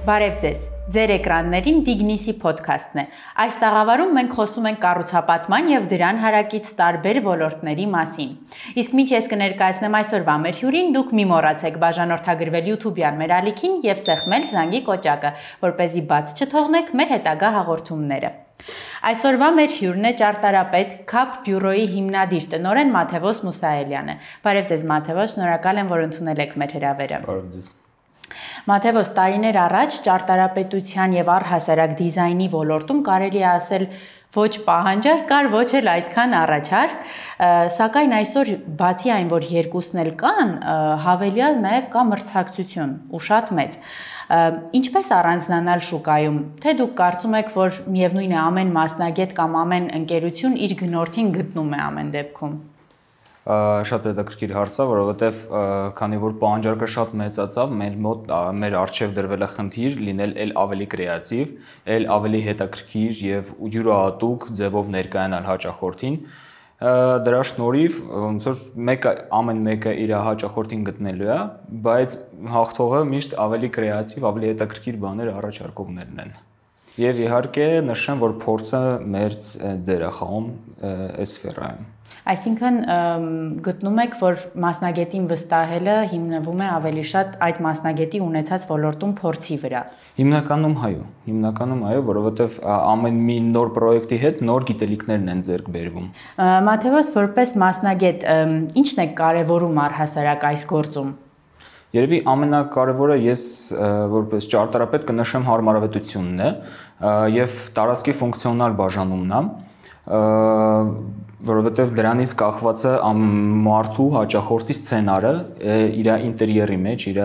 Բարև ձեզ, ձեր էկրաններին Դիգնիսի փոդքասթն է։ Այս տաղավարում մենք խոսում ենք կառուցապատման եւ դրան հարակից տարբեր ոլորտների մասին։ Իսկ մինչ ես կներկայացնեմ այսօրվա մեր հյուրին, դուք մի մոռացեք բաժանորդագրվել YouTube-յան մեր ալիքին եւ սեղմել զանգի կոճակը, որպեսզի բաց չթողնեք մեր հետագա հաղորդումները։ Այսօրվա մեր հյուրն է ճարտարապետ ՔԱՓ բյուրոյի հիմնադիր տնօրեն Մաթևոս Մուսայելյանը։ Բարև ձեզ Մաթևոս, շնորհակալ եմ, որ ընդունել եք մեր հրավերը։ Բարև ձեզ։ Մաթևոս, տարիներ առաջ ճարտարապետության եւ առհասարակ դիզայնի ոլորտում կարելի է ասել ոչ պահանջար կար, ոչ էլ այդքան առաջարկ, սակայն այսօր բացի այն, որ երկուսն էլ կան, հավելյալ նաեւ կա մրցակցություն ու շատ մեծ։ Ինչպես առանձնանալ շուկայում, թե դուք կարծում եք, որ միևնույն է ամեն մասնագետ կամ ամեն ընկերություն իր գնորդին գտնում է ամեն դեպքում։ Շատ հետաքրքիր հարց է, որովհետև քանի որ պահանջարկը շատ մեծացավ, մեր առջև դրվել է խնդիր լինել էլ ավելի կրեատիվ, էլ ավելի հետաքրքիր եւ յուրահատուկ ձևով ներկայանալ հաճախորդին։ Դրա շնորհիվ ոնց որ ամեն մեկը իր հաճախորդին գտնելու է, բայց հաղթողը միշտ ավելի կրեատիվ, ավելի հետաքրքիր բաներ առաջարկողներն են։ Եվ իհարկե նշեմ, որ փորձը մեր դեր է խաղում այս սֆերայում։ Այսինքն գտնում եք, որ մասնագետին վստահելը հիմնվում է ավելի շատ այդ մասնագետի ունեցած ոլորտում փորձի վրա։ Հիմնականում այո, որովհետև ամեն մի նոր պրոյեկտի հետ նոր գիտելիքներն են ձեռք բերվում։ Մաթևոս, որպես մասնագետ, ի՞նչն է կարևորում առհասարակ այս գործում։ Երևի ամենակարևորը ես որպես ճարտարապետ կնշեմ հարմարավետությունն է եւ տարածքի ֆունկցիոնալ բաժանումն է, որովհետեւ դրանից կախված է մարդու հաճախորդի սցենարը իր ինտերիերի մեջ, իր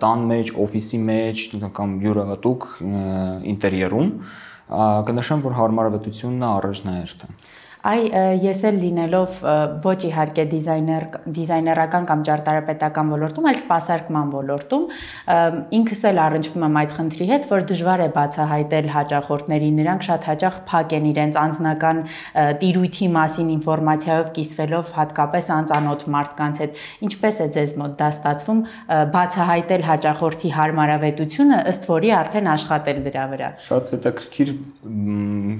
տան մեջ, օֆիսի մեջ կամ յուրահատուկ ինտերիերում, կնշեմ, որ հարմարավետությունն է առաջնահերթը։ Ես էլ լինելով ոչ իհարկե դիզայներական կամ ճարտարապետական ոլորտում, այլ սպասարկման ոլորտում, ինքս էլ առնչվում եմ այդ խնդրի հետ, որ դժվար է բացահայտել հաճախորդներին, նրանք շատ հաճախ փակ են իրենց անձնական տիրույթի մասին ինֆորմացիայով կիսվելով հատկապես անծանոթ մարդկանց հետ։ Ինչպես է ձեզ մոտ դա ստացվում բացահայտել հաճախորդի հարմարավետությունը, ըստ որի արդեն աշխատել դրա վրա։ Շատ հետաքրքիր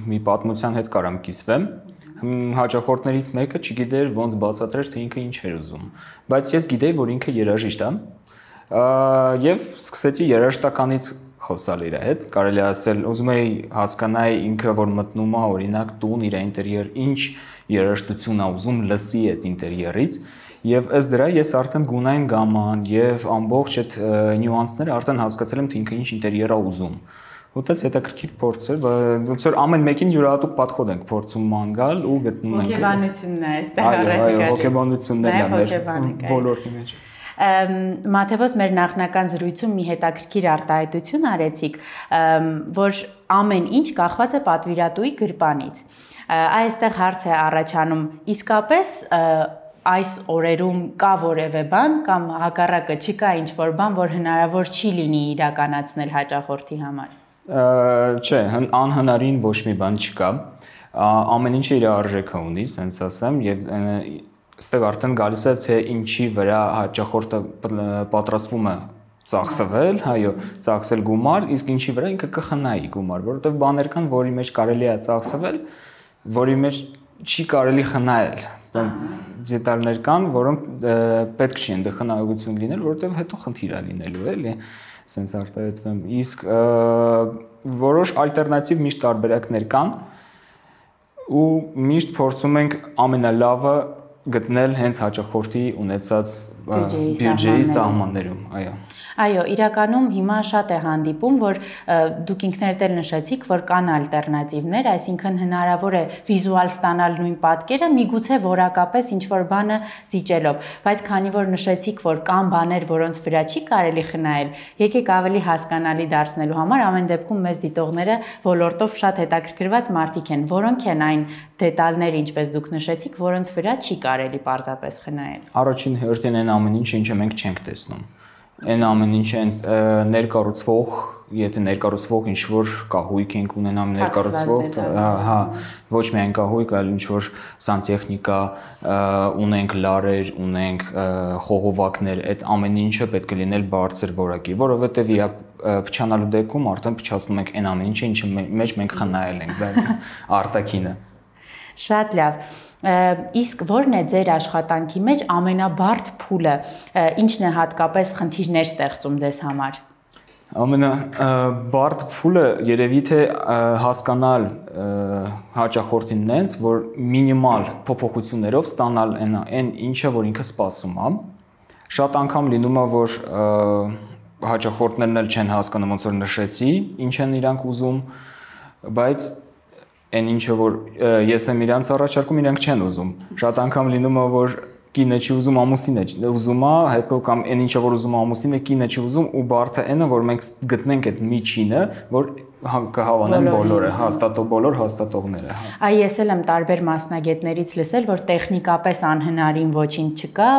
մի պատմության հետ կարամ կիսվեմ։ Հաճախորդներից մեկը չգիտեր ոնց բացատրել, թե ինքը ինչ էր ուզում, բայց ես գիտեի, որ ինքը երաժիշտ է, եւ սկսեցի երաժշտականից խոսալ իր հետ, կարելի ասել, ուզում էի հասկանալ ինքը, որ մտնում է օրինակ տուն, իր ինտերիեր, ինչ երաժշտություն է ուզում լսի այդ ինտերիերից, եւ ըստ դրա ես արդեն գունային գաման եւ ամբողջ այդ նյուանսները արդեն հասկացել եմ, թե ինքը ինչ ինտերիեր է ուզում։ Ուտեց հետաքրքիր փորձ էր, ոնց որ ամեն մեկին յուրահատուկ պատխոտ ենք փորձում ման գալ ու գտնում ենք։ Հոգեբանությունն է այստեղ առաջ գալիս։ Այո, հոգեբանությունն է մեր ոլորտի մեջ։ Մաթևոս, մեր նախնական զրույցում մի հետաքրքիր արտահայտություն արեցիք, որ ամեն ինչ կախված է պատվիրատուի գրպանից։ Այստեղ հարց է առաջանում, իսկապես այս օրերում կա որևէ բան կամ հակառակը չկա ինչ-որ բան, որ հնարավոր չի լինի իրականացնել հաճախորդի համար։ Չէ, անհնարին ոչ մի բան չկա, ամեն ինչը իր արժեքը ունի, ասենց ասեմ, եւ այստեղ արդեն գալիս է, թե ինչի վրա հաճախորդը պատրաստվում է ծախսվել, այո, ծախսել գումար, իսկ ինչի վրա ինքը կխնայի գումար, որովհետեւ բաներ կան, որի մեջ կարելի է ծախսվել, որի մեջ չի կարելի խնայել։ Դետալներ կան, որոնք պետք չի այնտեղ խնայողություն լինել, որովհետեւ հետո խնդիր է լինելու, էլի, ասենց արտահայտվեմ։ Իսկ որոշ ալտերնատիվ միշտ տարբերակներ կան ու միշտ փորձում ենք ամենալավը գտնել հենց հաճախորդի ունեցած բյուջեի սահմաններում, այո։ Այո, իրականում հիմա շատ է հանդիպում, որ դուք ինքներդ էլ նշեցիք, որ կան ալտերնատիվներ, այսինքն հնարավոր է վիզուալ ստանալ նույն պատկերը, միգուցե որակապես ինչ-որ բանը զիջելով, բայց քանի որ նշեցիք, որ կան բաներ, որոնց վրա չի կարելի խնայել, եկեք ավելի հասկանալի դարձնելու համար ամեն դեպքում մեզ դիտողները ոլորտով շատ հետաքրքրված մարդիկ են, որոնք են այն դետալները, ինչպես դուք նշեցիք, որոնց վրա չի կարելի պարզապես խնայել։ Առաջին հերթին այն ամեն ինչ, ինչը մենք չենք տեսնում։ Այն ամեն ինչ են ներկառուցվող, եթե ներկառուցվող ինչ-որ կահույք ենք ունենամ ներկառուցվող, հա, ոչ միայն կահույք, այլ ինչ-որ սանտեխնիկա, ունենք լարեր, ունենք խողովակներ, այդ ամեն ինչը պետք է լինել բարձր որակի, որովհետև իր փչանալու դեպքում արդեն փչացնում ենք այն ամեն ինչը, ինչը մեջ մենք խնայել ենք, դա արտաքինը։ Շատ լավ։ Իսկ ո՞րն է ձեր աշխատանքի մեջ ամենաբարդ փուլը, ինչն է հատկապես խնդիրներ ստեղծում ձեզ համար։ Ամենաբարդ փուլը երևի թե հասկանալ հաճախորդին նենց, որ մինիմալ փոփոխություններով ստանալ այն ինչը, որ ինքը սպասում է։ Շատ անգամ լինում է, որ հաճախորդներն էլ չեն հասկանում, ոնց որ նշեցի, ինչ են իրանք ուզում, բայց այն ինչը որ ես եմ իրանց առաջարկում, իրանք չեն ուզում։ Շատ անգամ լինում է, որ կինը չի ուզում, ամուսինը ուզում է, հետո կամ այն ինչը որ ուզում է ամուսինը, կինը չի ուզում ու բարդը այնը, որ մենք գտնենք այդ միջինը, որ կհավանեն բոլորը, բոլոր հաստատողները։ Այ ես էլ եմ տարբեր մասնագետներից լսել, որ տեխնիկապես անհնարին ոչինչ չկա,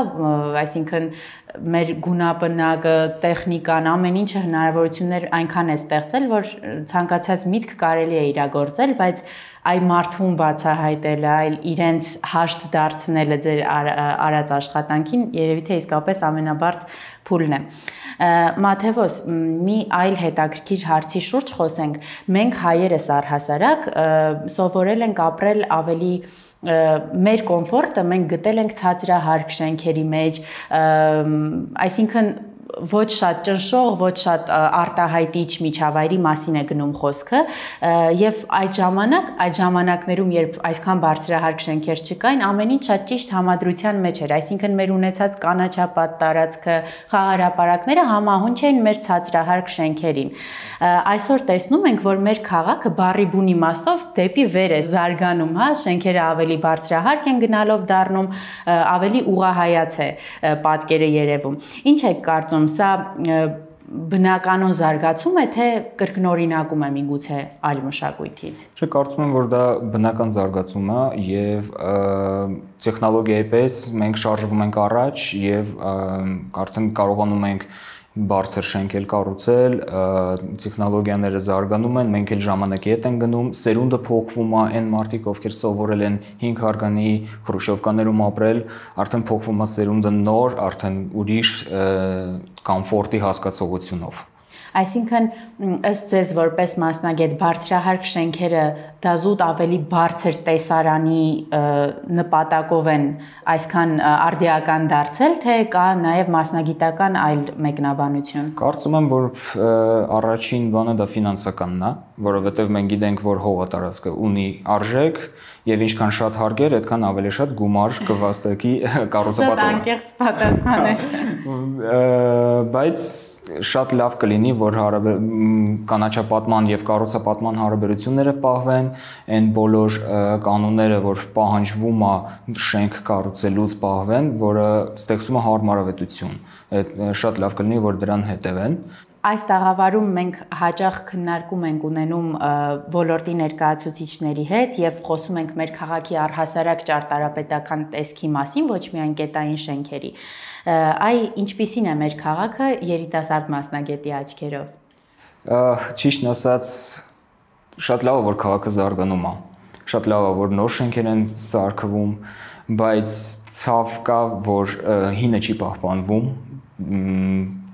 այսինքն մեր գունապնակը, տեխնիկան, ամեն ինչը հնարավորություններ այնքան է ստեղծել, որ ցանկացած միտք կարելի է իրագործել, բայց այ մարդուն բացահայտելը, այլ իրենց հաշտ դարձնելը ձեր արած աշխատանքին երևի թե իսկապես ամենաբարդ փուլն է։ Մաթևոս, մի այլ հետաքրքիր հարցի շուրջ խոսենք։ Մենք հայերս առհասարակ սովորել ենք ապրել ավելի մեր կոմֆորտը մենք գտել ենք ցածրահարկ շենքերի մեջ, այսինքն ոչ շատ ճնշող, ոչ շատ արտահայտիչ միջավայրի մասին է գնում խոսքը եւ այդ ժամանակներում երբ այսքան բարձրահարկ շենքեր չկային, ամեն ինչ շատ ճիշտ համադրության մեջ էր, այսինքն մեր ունեցած կանաչապատ տարածքը, խաղահրապարակները համահունչ էին մեր ցածրահարկ շենքերին։ Այսօր տեսնում ենք, որ մեր քաղաքը բառի բուն իմաստով դեպի վեր է զարգանում, հա, շենքերը ավելի բարձրահարկ են գնալով դառնում, ավելի ուղղահայաց է պատկերը երևում։ Ինչ եք կարծում, սա բնականon զարգացում է, թե կրկնօրինակում է միգուցե այլ մշակույթից։ Չէ, կարծում եմ, որ դա բնական զարգացում է եւ տեխնոլոգիայի պես մենք շարժվում ենք առաջ եւ արդեն կարողանում ենք բարձր շենքեր կառուցել, տեխնոլոգիաները զարգանում են, մենք էլ ժամանակի հետ ենք գնում, սերունդը փոխվում է, այն մարդիկ, ովքեր սովորել են 5 հարգանի խրուշովկաներում ապրել, արդեն փոխվում է սերունդը նոր, արդեն ուրիշ կոմֆորտի հասկացողությունով։ Այսինքն ըստ ձեզ որպես մասնագետ բարձրահարկ շենքերը դա զուտ ավելի բարձր տեսարանի նպատակով են այսքան արդիական դարձել, թե կա նաև մասնագիտական այլ մեկնաբանություն։ Կարծում եմ, որ առաջին բանը դա ֆինանսականն է, որովհետև մենք գիտենք, որ հողատարածքը ունի արժեք եւ ինչքան շատ հարգեր, այդքան ավելի շատ գումար կվաստակի կառուցապատողը։ Շատ անկեղծ պատասխան է։ Բայց շատ լավ կլինի, որ կանաչապատման եւ կառուցապատման հարաբերությունները պահվեն, այն բոլոր կանոնները, որ պահանջվում է շենք կառուցելուց պահվեն, որը ստեղծում է հարմարավետություն։ Այդ շատ լավ կլինի, որ դրան հետևեն։ Այս տաղավարում մենք հաճախ քննարկում ենք ունենում ոլորտի ներկայացուցիչների հետ եւ խոսում ենք մեր քաղաքի առհասարակ ճարտարապետական տեսքի մասին, ոչ միայն կետային շենքերի։ Այ ինչպիսին է մեր քաղաքը երիտասարդ մասնագետի աչքերով։ Ճիշտն ասած, շատ լավ է, որ քաղաքը զարգանում է։ Շատ լավ է, որ նոր շենքեր են սարքվում, բայց ցավ կա, որ հինը չի պահպանվում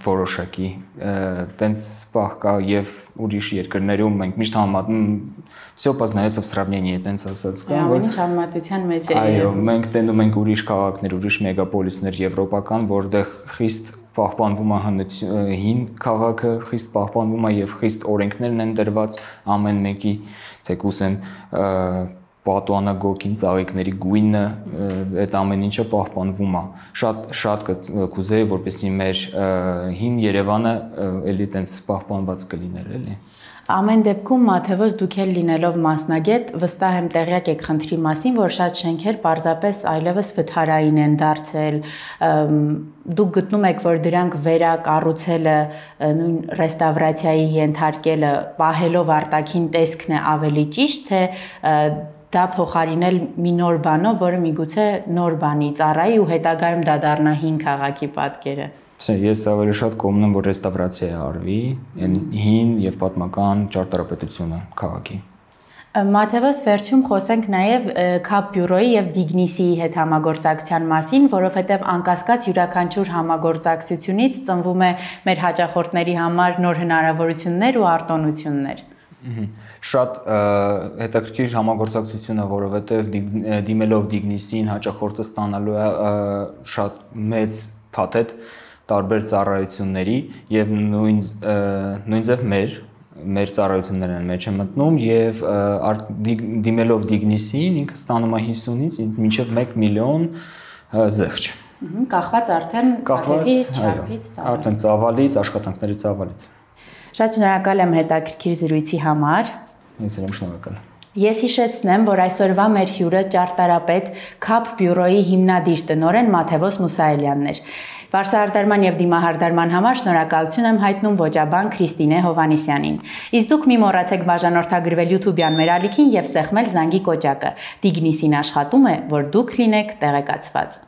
որոշակի, տենց պահ կա եւ ուրիշ երկրներում մենք միշտ համատնում всё познается в сравнении, տենց ասած կա, որ ինչ համատության մեջ է։ Այո, մենք տենում ենք ուրիշ քաղաքներ, ուրիշ մեգապոլիսներ եվրոպական, որտեղ խիստ պահպանվում է հին քաղաքը, խիստ պահպանվում է եւ խիստ օրենքներն են դրված ամեն մեկի, թեկուզ են պատուանագոգին ծաղիկների գույնը, այդ ամեն ինչը պահպանվում է։ Շատ կուզեի, որպեսզի մեր հին Երևանը էլի տենց պահպանված կլիներ, էլի։ Ամեն դեպքում Մաթևոս դուք էլ լինելով մասնագետ, վստահ եմ տեղյակ եք խնդրի մասին, որ շատ շենքեր պարզապես այլևս վթարային են դարձել։ Դուք գտնում եք, որ դրանք վերակառուցելը, նույն ռեստավրացիայի ենթարկելը, պահելով արտաքին տեսքն է ավելի ճիշտ, թե դա փոխարինել մի նոր բանով, որը միգուցե նոր բանի ծառայի ու հետագայում դա դառնա հին քաղաքի պատկերը։ Ես ավելի շատ կողմն եմ, որ ռեստավրացիա արվի, այն հին եւ պատմական ճարտարապետությունը քաղաքի։ Մաթեոս, վերջում խոսենք նաև CAP բյուրոյի եւ Dignis-ի հետ համագործակցության մասին, որովհետեւ անկասկած յուրաքանչյուր համագործակցությունից ծնվում է մեր հաճախորդների համար նոր հնարավորություններ ու արտոնություններ։ Շատ հետաքրքիր համագործակցություն է, որովհետև դիմելով Dignis-ին հաճախորդը ստանալու է շատ մեծ փաթեթ տարբեր ծառայությունների եւ նույնձև մեր ծառայություններն են մեջ մտնում եւ դիմելով Dignis-ին ինքը ստանում է 50-ից մինչեւ 1 միլիոն զեղչ։ Կախված արդեն փաթեթից, չափից, արդեն ծավալից, աշխատանքների ծավալից։ Շատ շնորհակալ եմ հետաքրքիր զրույցի համար։ Ես եմ շնորհակալ։ Ես հիշեցնեմ, որ այսօրվա մեր հյուրը ճարտարապետ CAP բյուրոյի հիմնադիր տնօրեն Մաթեոս Մուսայելյանն էր։ Վարսահարդարման եւ դիմահարդարման համար շնորհակալություն եմ հայտնում ոճաբան Քրիստինե Հովհաննիսյանին։ Իսկ դուք մի մոռացեք բաժանորդագրվել YouTube-յան մեր ալիքին եւ սեղմել զանգի կոճակը։ Dignis-ին աշխատում է, որ դուք լինեք տեղեկացված։